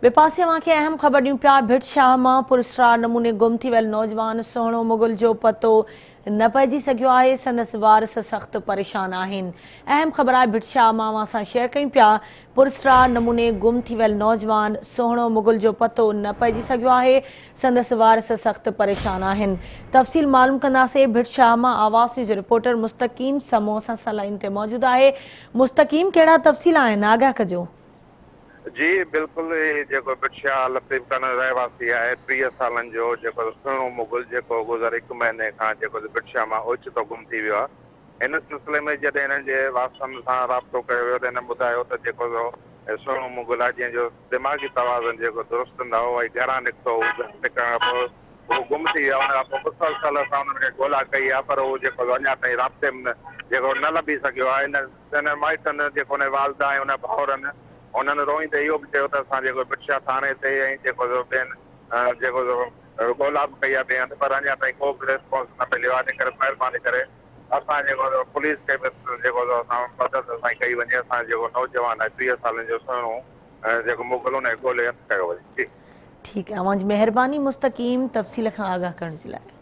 ॿिए पासे खे अहम ख़बर ॾियूं पिया भिट शाह मां पुरस्कार नमूने गुम थी वियल नौजवान सहिणो मुग़ल जो पतो न पइजी सघियो आहे। संदसि वारस सख़्त परेशान आहिनि। अहम ख़बर आहे भिट शाह मां असां शेयर कयूं पिया पुरस्कार नमूने गुम थी वियल नौजवान सहिणो मुग़ल जो पतो न पइजी सघियो आहे। संदसि वारस सख़्त परेशान आहिनि। तफ़सील मालूम कंदासीं। भिट शाह मां आवाज़ न्यूज़ रिपोर्टर मस्तक़ीम समून सां साला ते मौजूदु आहे। मुस्तक़ीम कहिड़ा तफ़सील आहिनि, आगाह कजो। जी बिल्कुल जेको परैशान लतीफ कन रहवासी है 30 सालन जो जेको सहिणो मुग़ल जेको गुज़र 1 महीने खां जेको परैशान मां ओचितो गुम थी वियो आहे। इन सिलसिले में जॾहिं हिननि जे वारसनि सां राब्तो कयो वियो त हिन ॿुधायो त जेको सहिणो मुग़ल आहे जंहिंजो दिमाग़ी तवाज़ुन जेको दुरुस्त न हो ऐं घरां निकितो निकिरण खां पोइ उहो गुम थी वियो। उन खां पोइ मुसलसल असां उन्हनि खे ॻोल्हा कई आहे पर उहो जेको अञा ताईं राब्ते में जेको न लभी सघियो आहे। इन माइटनि जेको उन वालदा ऐं उन भाउरनि उन्हनि रोईंदे इहो बि चयो त असां जेको परैशान थाणे ते ऐं जेको ॿियनि जेको ॻोल्हा बि कई आहे ॿिए हंधि पर अञा ताईं को बि रिस्पॉन्स न मिलियो आहे। इन करे महिरबानी करे असां जेको पुलिस खे बि जेको असां मदद असां कई वञे। असां जेको नौजवान आहे 30 सालनि जो सहिणो जेको मुग़ल उन ॻोल्हे कयो वञे। ठीकु आहे, तव्हांजी महिरबानी मुस्तक़ीम तफ़सील खां आगाह करण जे लाइ।